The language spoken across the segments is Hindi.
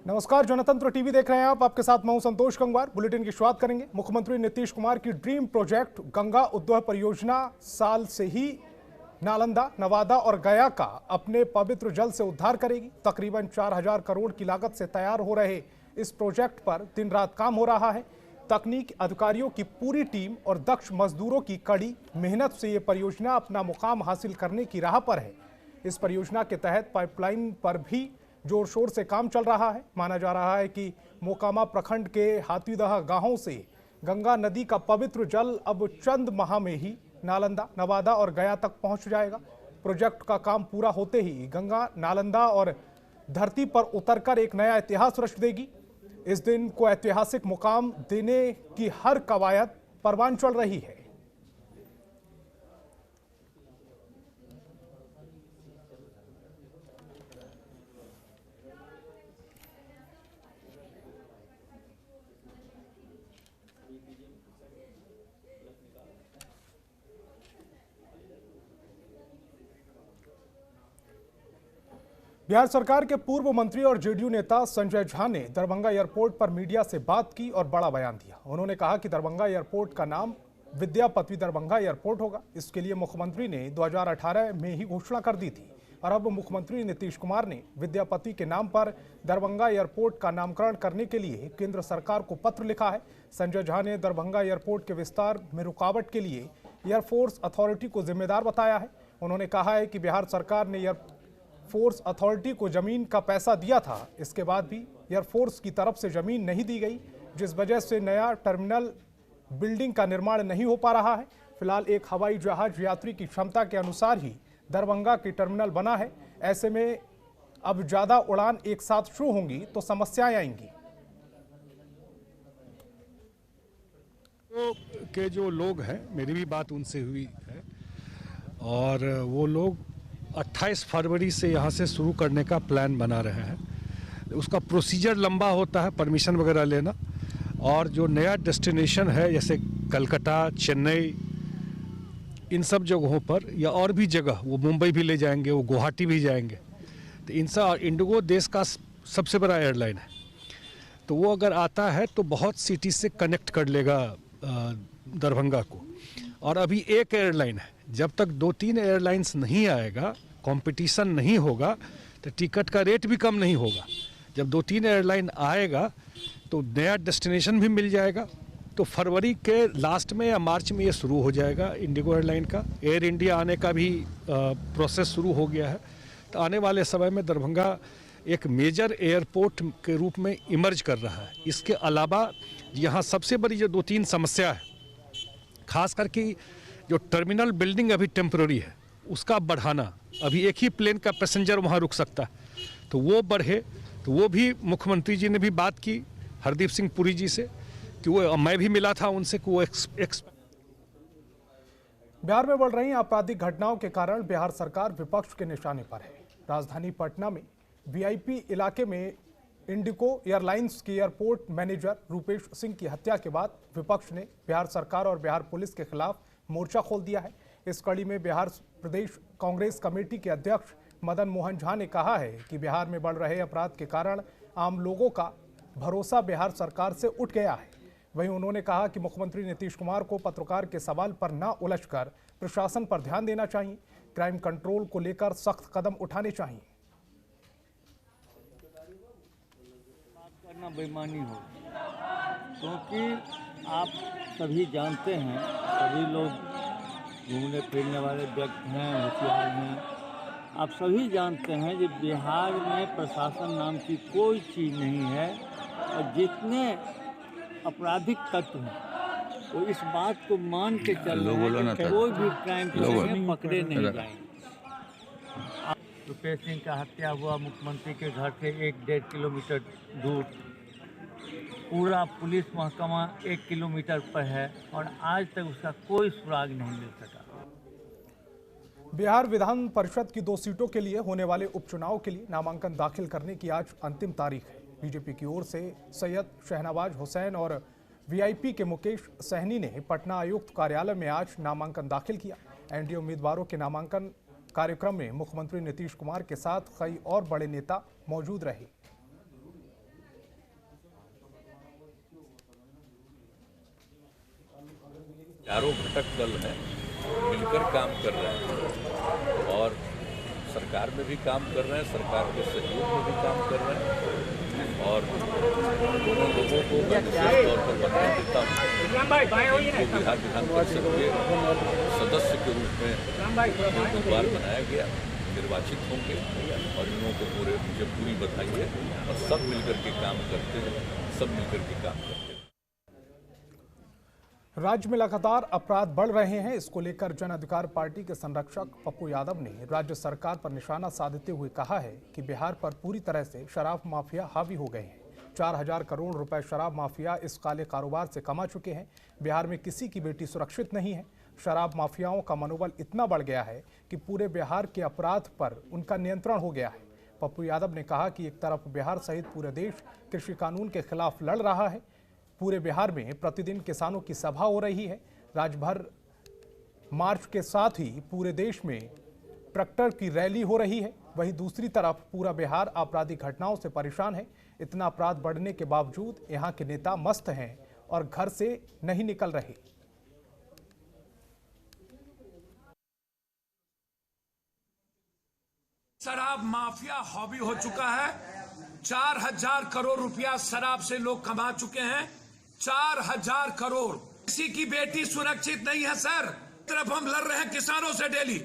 नमस्कार, जनतंत्र टीवी देख रहे हैं आप। आपके साथ मैं हूं संतोष गंगवार। बुलेटिन की शुरुआत करेंगे। मुख्यमंत्री नीतीश कुमार की ड्रीम प्रोजेक्ट गंगा उद्वह परियोजना साल से ही नालंदा, नवादा और गया का अपने पवित्र जल से उद्धार करेगी। तकरीबन 4000 करोड़ की लागत से तैयार हो रहे इस प्रोजेक्ट पर दिन रात काम हो रहा है। तकनीक अधिकारियों की पूरी टीम और दक्ष मजदूरों की कड़ी मेहनत से ये परियोजना अपना मुकाम हासिल करने की राह पर है। इस परियोजना के तहत पाइपलाइन पर भी जोर शोर से काम चल रहा है। माना जा रहा है कि मोकामा प्रखंड के हाथीदह गांवों से गंगा नदी का पवित्र जल अब चंद माह में ही नालंदा, नवादा और गया तक पहुंच जाएगा। प्रोजेक्ट का काम पूरा होते ही गंगा नालंदा और धरती पर उतरकर एक नया इतिहास रच देगी। इस दिन को ऐतिहासिक मुकाम देने की हर कवायद परवान चढ़ रही है। बिहार सरकार के पूर्व मंत्री और जेडीयू नेता संजय झा ने दरभंगा एयरपोर्ट पर मीडिया से बात की और बड़ा बयान दिया। उन्होंने कहा कि दरभंगा एयरपोर्ट का नाम विद्यापति दरभंगा एयरपोर्ट होगा। इसके लिए मुख्यमंत्री ने 2018 में ही घोषणा कर दी थी और अब मुख्यमंत्री नीतीश कुमार ने विद्यापति के नाम पर दरभंगा एयरपोर्ट का नामकरण करने के लिए केंद्र सरकार को पत्र लिखा है। संजय झा ने दरभंगा एयरपोर्ट के विस्तार में रुकावट के लिए एयरफोर्स अथॉरिटी को जिम्मेदार बताया है। उन्होंने कहा है कि बिहार सरकार ने एयरफोर्स अथॉरिटी को जमीन का पैसा दिया था, इसके बाद भी एयरफोर्स की तरफ से जमीन नहीं दी गई, जिस वजह से नया टर्मिनल बिल्डिंग का निर्माण नहीं हो पा रहा है। फिलहाल एक हवाई जहाज यात्री की क्षमता के अनुसार ही दरभंगा की टर्मिनल बना है। ऐसे में अब ज्यादा उड़ान एक साथ शुरू होंगी तो समस्याएं आएंगी। के जो लोग हैं, मेरी भी बात उनसे हुई है और वो लोग 28 फरवरी से यहाँ से शुरू करने का प्लान बना रहे हैं। उसका प्रोसीजर लंबा होता है, परमिशन वगैरह लेना, और जो नया डेस्टिनेशन है जैसे कलकत्ता, चेन्नई, इन सब जगहों पर या और भी जगह, वो मुंबई भी ले जाएंगे, वो गुवाहाटी भी जाएंगे। तो इनसा इंडिगो देश का सबसे बड़ा एयरलाइन है, तो वो अगर आता है तो बहुत सिटी से कनेक्ट कर लेगा दरभंगा को। और अभी एक एयरलाइन है, जब तक 2-3 एयरलाइंस नहीं आएगा, कंपटीशन नहीं होगा, तो टिकट का रेट भी कम नहीं होगा। जब 2-3 एयरलाइन आएगा तो नया डेस्टिनेशन भी मिल जाएगा। तो फरवरी के लास्ट में या मार्च में ये शुरू हो जाएगा इंडिगो एयरलाइन का। एयर इंडिया आने का भी प्रोसेस शुरू हो गया है। तो आने वाले समय में दरभंगा एक मेजर एयरपोर्ट के रूप में इमर्ज कर रहा है। इसके अलावा यहाँ सबसे बड़ी जो 2-3 समस्या है, खास करके जो टर्मिनल बिल्डिंग अभी टेम्पररी है, उसका बढ़ाना। अभी एक ही प्लेन का पैसेंजर वहाँ रुक सकता है, तो वो बढ़े। तो वो भी मुख्यमंत्री जी ने भी बात की हरदीप सिंह पुरी जी से, कि वो, मैं भी मिला था उनसे, कि वो बिहार में बढ़ रही आपराधिक घटनाओं के कारण बिहार सरकार विपक्ष के निशाने पर है। राजधानी पटना में वीआईपी इलाके में इंडिगो एयरलाइंस के एयरपोर्ट मैनेजर रूपेश सिंह की हत्या के बाद विपक्ष ने बिहार सरकार और बिहार पुलिस के खिलाफ मोर्चा खोल दिया है। इस कड़ी में बिहार प्रदेश कांग्रेस कमेटी के अध्यक्ष मदन मोहन झा ने कहा है कि बिहार में बढ़ रहे अपराध के कारण आम लोगों का भरोसा बिहार सरकार से उठ गया है। वहीं उन्होंने कहा कि मुख्यमंत्री नीतीश कुमार को पत्रकार के सवाल पर न उलझकर प्रशासन पर ध्यान देना चाहिए। क्राइम कंट्रोल को लेकर सख्त कदम उठाने चाहिए। करना बेईमानी हो, क्योंकि आप सभी जानते हैं, सभी लोग घूमने फिरने वाले व्यक्ति हैं, होशियार हैं। आप सभी जानते हैं कि बिहार में प्रशासन नाम की कोई चीज़ नहीं है, और जितने आपराधिक तत्व हैं वो इस बात को मान के चल रहे हैं कि कोई भी क्राइम में पकड़े नहीं जाएंगे। रुपेश सिंह का हत्या हुआ मुख्यमंत्री के घर से 1-1.5 किलोमीटर दूर। पूरा पुलिस महकमा 1 किलोमीटर पर है और आज तक उसका कोई सुराग नहीं मिल सका। बिहार विधान परिषद की 2 सीटों के लिए होने वाले उपचुनाव के लिए नामांकन दाखिल करने की आज अंतिम तारीख है। बीजेपी की ओर से सैयद शहनवाज हुसैन और वीआईपी के मुकेश सहनी ने पटना आयुक्त कार्यालय में आज नामांकन दाखिल किया। एनडीए उम्मीदवारों के नामांकन कार्यक्रम में मुख्यमंत्री नीतीश कुमार के साथ कई और बड़े नेता मौजूद रहे। चारों घटक दल हैं, मिलकर काम कर रहे हैं और सरकार में भी काम कर रहे हैं, सरकार के सहयोग में भी काम कर रहे हैं और दोनों लोगों को मैं विशेष तौर पर बधाई देता हूँ। बिहार विधान परिषद के सदस्य के रूप में दोबार बनाया गया, निर्वाचित होंगे और इन लोगों को मुझे पूरी बधाई है और सब मिलकर के काम करते हैं, सब मिलकर के काम करते हैं। राज्य में लगातार अपराध बढ़ रहे हैं। इसको लेकर जन अधिकार पार्टी के संरक्षक पप्पू यादव ने राज्य सरकार पर निशाना साधते हुए कहा है कि बिहार पर पूरी तरह से शराब माफिया हावी हो गए हैं। 4000 करोड़ रुपए शराब माफिया इस काले कारोबार से कमा चुके हैं। बिहार में किसी की बेटी सुरक्षित नहीं है। शराब माफियाओं का मनोबल इतना बढ़ गया है कि पूरे बिहार के अपराध पर उनका नियंत्रण हो गया है। पप्पू यादव ने कहा कि एक तरफ बिहार सहित पूरे देश कृषि कानून के खिलाफ लड़ रहा है। पूरे बिहार में प्रतिदिन किसानों की सभा हो रही है। राज्यभर मार्च के साथ ही पूरे देश में ट्रैक्टर की रैली हो रही है। वहीं दूसरी तरफ पूरा बिहार आपराधिक घटनाओं से परेशान है। इतना अपराध बढ़ने के बावजूद यहाँ के नेता मस्त हैं और घर से नहीं निकल रहे। शराब माफिया हॉबी हो चुका है। 4000 करोड़ रुपया शराब से लोग कमा चुके हैं। 4000 करोड़। किसी की बेटी सुरक्षित नहीं है सर। तरफ हम लड़ रहे हैं किसानों से डेली।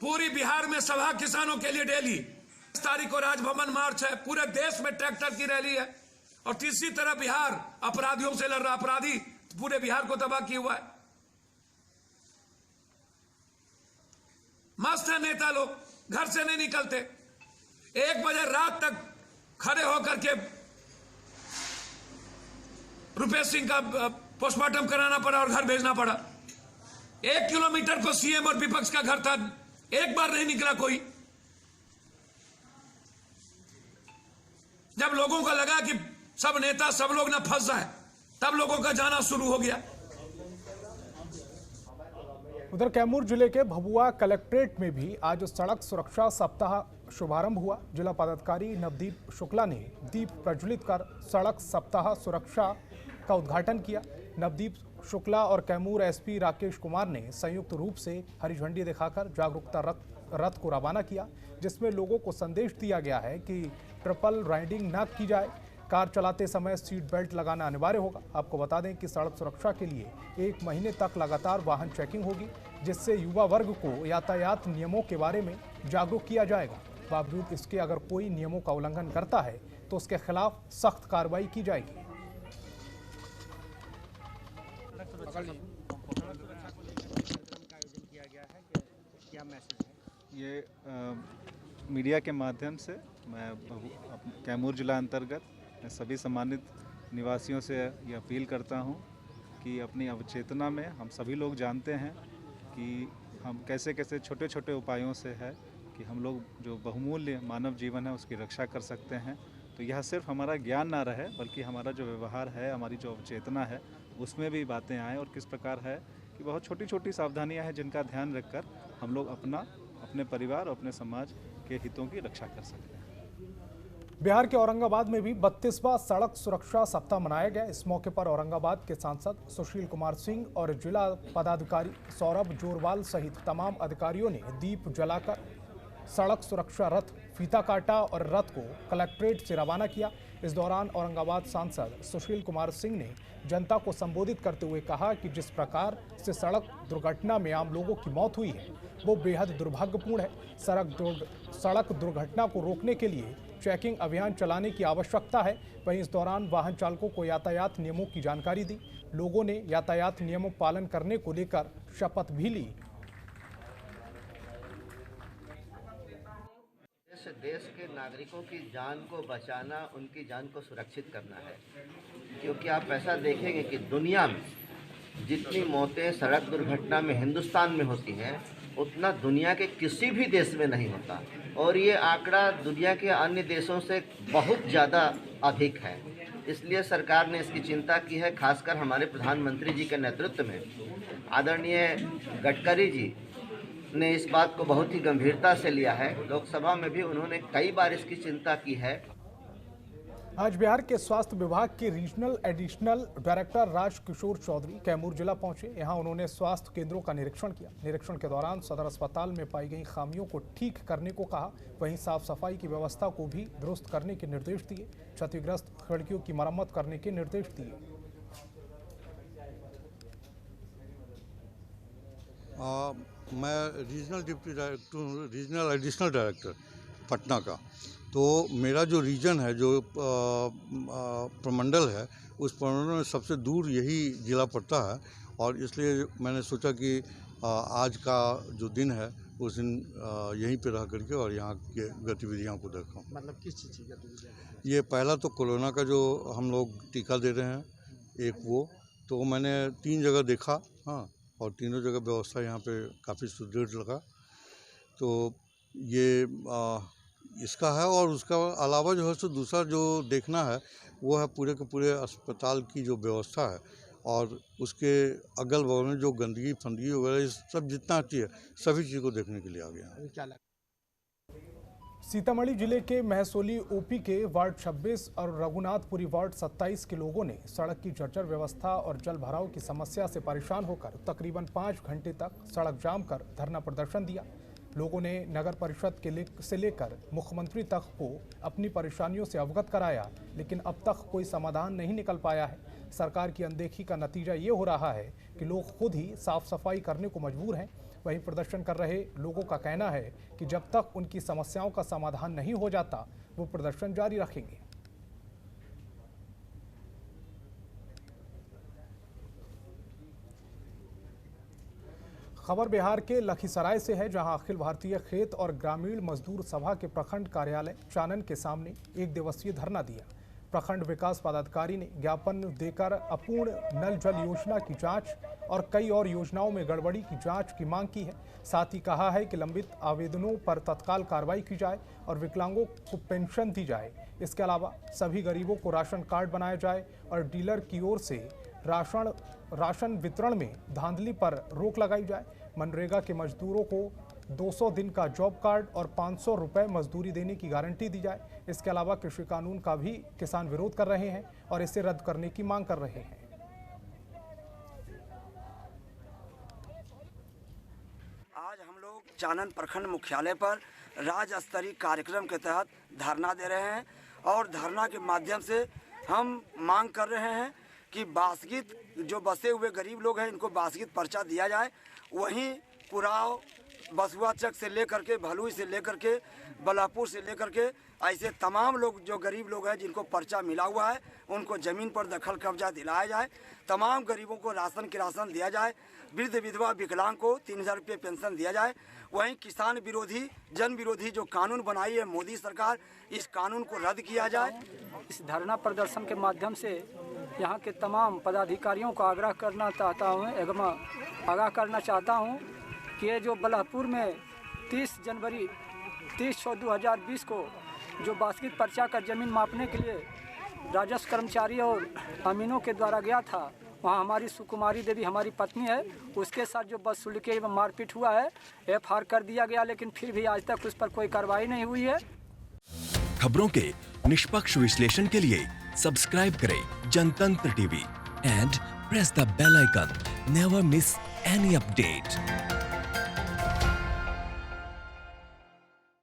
पूरी बिहार में सभा किसानों के लिए डेली। इस तारीख को राजभवन मार्च है। पूरे देश में ट्रैक्टर की रैली है और तीसरी तरफ बिहार अपराधियों से लड़ रहा। अपराधी पूरे बिहार को तबाह किया हुआ है। मस्त है नेता लोग, घर से नहीं निकलते। 1 बजे रात तक खड़े होकर के रुपेश सिंह का पोस्टमार्टम कराना पड़ा और घर भेजना पड़ा। 1 किलोमीटर को सीएम और विपक्ष का घर था, एक बार नहीं निकला कोई। जब लोगों को लगा कि सब नेता सब लोग ना फंस जाए, तब लोगों का जाना शुरू हो गया। उधर कैमूर जिले के भभुआ कलेक्ट्रेट में भी आज सड़क सुरक्षा सप्ताह शुभारंभ हुआ। जिला पदाधिकारी नवदीप शुक्ला ने दीप प्रज्वलित कर सड़क सप्ताह सुरक्षा का उद्घाटन किया। नवदीप शुक्ला और कैमूर एसपी राकेश कुमार ने संयुक्त रूप से हरी झंडी दिखाकर जागरूकता रथ को रवाना किया, जिसमें लोगों को संदेश दिया गया है कि ट्रिपल राइडिंग न की जाए। कार चलाते समय सीट बेल्ट लगाना अनिवार्य होगा। आपको बता दें कि सड़क सुरक्षा के लिए 1 महीने तक लगातार वाहन चेकिंग होगी, जिससे युवा वर्ग को यातायात नियमों के बारे में जागरूक किया जाएगा। बावजूद इसके अगर कोई नियमों का उल्लंघन करता है तो उसके खिलाफ सख्त कार्रवाई की जाएगी। ये मीडिया के माध्यम से मैं कैमूर जिला अंतर्गत सभी सम्मानित निवासियों से ये अपील करता हूँ कि अपनी अवचेतना में हम सभी लोग जानते हैं कि हम कैसे कैसे छोटे छोटे उपायों से है कि हम लोग जो बहुमूल्य मानव जीवन है उसकी रक्षा कर सकते हैं। तो यह सिर्फ हमारा ज्ञान ना रहे, बल्कि हमारा जो व्यवहार है, हमारी जो अवचेतना है, उसमें भी बातें आएँ। और किस प्रकार है कि बहुत छोटी छोटी सावधानियाँ हैं जिनका ध्यान रखकर हम लोग अपने परिवार और अपने समाज के हितों की रक्षा कर सकते हैं। बिहार के औरंगाबाद में भी 32वां सड़क सुरक्षा सप्ताह मनाया गया। इस मौके पर औरंगाबाद के सांसद सुशील कुमार सिंह और जिला पदाधिकारी सौरभ जोरवाल सहित तमाम अधिकारियों ने दीप जलाकर सड़क सुरक्षा रथ फीता काटा और रथ को कलेक्ट्रेट से रवाना किया। इस दौरान औरंगाबाद सांसद सुशील कुमार सिंह ने जनता को संबोधित करते हुए कहा कि जिस प्रकार से सड़क दुर्घटना में आम लोगों की मौत हुई है वो बेहद दुर्भाग्यपूर्ण है। सड़क दुर्घटना को रोकने के लिए चेकिंग अभियान चलाने की आवश्यकता है। वहीं इस दौरान वाहन चालकों को यातायात नियमों की जानकारी दी। लोगों ने यातायात नियमों पालन करने को लेकर शपथ भी ली। देश के नागरिकों की जान को बचाना, उनकी जान को सुरक्षित करना है, क्योंकि आप ऐसा देखेंगे कि दुनिया में जितनी मौतें सड़क दुर्घटना में हिंदुस्तान में होती हैं उतना दुनिया के किसी भी देश में नहीं होता, और ये आंकड़ा दुनिया के अन्य देशों से बहुत ज़्यादा अधिक है। इसलिए सरकार ने इसकी चिंता की है। खासकर हमारे प्रधानमंत्री जी के नेतृत्व में आदरणीय गडकरी जी ने इस बात को बहुत ही गंभीरता से लिया है। लोकसभा में भी उन्होंने कई बार इसकी चिंता की है। आज बिहार के स्वास्थ्य विभाग के regional additional director Raj Kishore Chaudhary Kaimur जिला पहुंचे। यहां उन्होंने स्वास्थ्य केंद्रों का निरीक्षण किया। निरीक्षण के दौरान सदर अस्पताल में पाई गई खामियों को ठीक करने को कहा। वहीं साफ सफाई की व्यवस्था को भी दुरुस्त करने के निर्देश दिए। क्षतिग्रस्त खिड़कियों की मरम्मत करने के निर्देश दिए। मैं regional deputy director, regional additional director Patna का। तो मेरा जो रीजन है, जो प्रमंडल है, उस प्रमंडल में सबसे दूर यही ज़िला पड़ता है और इसलिए मैंने सोचा कि आज का जो दिन है उस दिन यहीं पे रह करके और यहाँ के गतिविधियों को देखूँ। मतलब किस चीज़ की गतिविधियाँ? ये पहला तो कोरोना का जो हम लोग टीका दे रहे हैं, एक वो तो मैंने 3 जगह देखा, हाँ, और तीनों जगह व्यवस्था यहाँ पे काफ़ी सुदृढ़ लगा। तो ये इसका है और उसका अलावा जो है सो दूसरा जो देखना है वो है पूरे के पूरे अस्पताल की जो व्यवस्था है और उसके अगल बगल में जो गंदगी फंदगी वगैरह सब जितना अच्छी है सभी चीज़ को देखने के लिए आ गया। सीतामढ़ी जिले के महसोली ओपी के वार्ड 26 और रघुनाथपुरी वार्ड 27 के लोगों ने सड़क की जर्जर व्यवस्था और जल भराव की समस्या से परेशान होकर तकरीबन 5 घंटे तक सड़क जाम कर धरना प्रदर्शन दिया। लोगों ने नगर परिषद से लेकर मुख्यमंत्री तक को अपनी परेशानियों से अवगत कराया, लेकिन अब तक कोई समाधान नहीं निकल पाया है। सरकार की अनदेखी का नतीजा ये हो रहा है कि लोग खुद ही साफ सफाई करने को मजबूर हैं। वहीं प्रदर्शन कर रहे लोगों का कहना है कि जब तक उनकी समस्याओं का समाधान नहीं हो जाता वो प्रदर्शन जारी रखेंगे। खबर बिहार के लखीसराय से है, जहां अखिल भारतीय खेत और ग्रामीण मजदूर सभा के प्रखंड कार्यालय चानन के सामने 1 दिवसीय धरना दिया। प्रखंड विकास पदाधिकारी ने ज्ञापन देकर अपूर्ण नल जल योजना की जांच और कई और योजनाओं में गड़बड़ी की जांच की मांग की है। साथ ही कहा है कि लंबित आवेदनों पर तत्काल कार्रवाई की जाए और विकलांगों को पेंशन दी जाए। इसके अलावा सभी गरीबों को राशन कार्ड बनाया जाए और डीलर की ओर से राशन वितरण में धांधली पर रोक लगाई जाए। मनरेगा के मजदूरों को 200 दिन का जॉब कार्ड और 500 रुपये मजदूरी देने की गारंटी दी जाए। इसके अलावा कृषि कानून का भी किसान विरोध कर रहे हैं और इसे रद्द करने की मांग कर रहे हैं। आज हम लोग चानन प्रखंड मुख्यालय पर राज्य स्तरीय कार्यक्रम के तहत धरना दे रहे हैं और धरना के माध्यम से हम मांग कर रहे हैं कि बासगीत जो बसे हुए गरीब लोग हैं इनको बासगीत पर्चा दिया जाए। वहीं कुराव बसुआ चक से लेकर के भलुई से लेकर के बलापुर से लेकर के ऐसे तमाम लोग जो गरीब लोग हैं जिनको पर्चा मिला हुआ है उनको ज़मीन पर दखल कब्जा दिलाया जाए। तमाम गरीबों को राशन की राशन दिया जाए। वृद्ध विधवा विकलांग को 3000 रुपये पेंशन दिया जाए। वहीं किसान विरोधी जन विरोधी जो कानून बनाई है मोदी सरकार, इस कानून को रद्द किया जाए। इस धरना प्रदर्शन के माध्यम से यहाँ के तमाम पदाधिकारियों को आग्रह करना चाहता हूँ एवं आगाह करना चाहता हूँ कि ये जो बलापुर में 30/6/2020 को जो बास्केट पर्चा का ज़मीन मापने के लिए राजस्व कर्मचारी और अमीनों के द्वारा गया था, वहाँ हमारी सुकुमारी देवी हमारी पत्नी है, उसके साथ जो बदसलूकी के मारपीट हुआ है FIR कर दिया गया, लेकिन फिर भी आज तक उस पर कोई कार्रवाई नहीं हुई है। खबरों के निष्पक्ष विश्लेषण के लिए सब्सक्राइब करें Jantantra TV and press the bell icon. Never miss any update.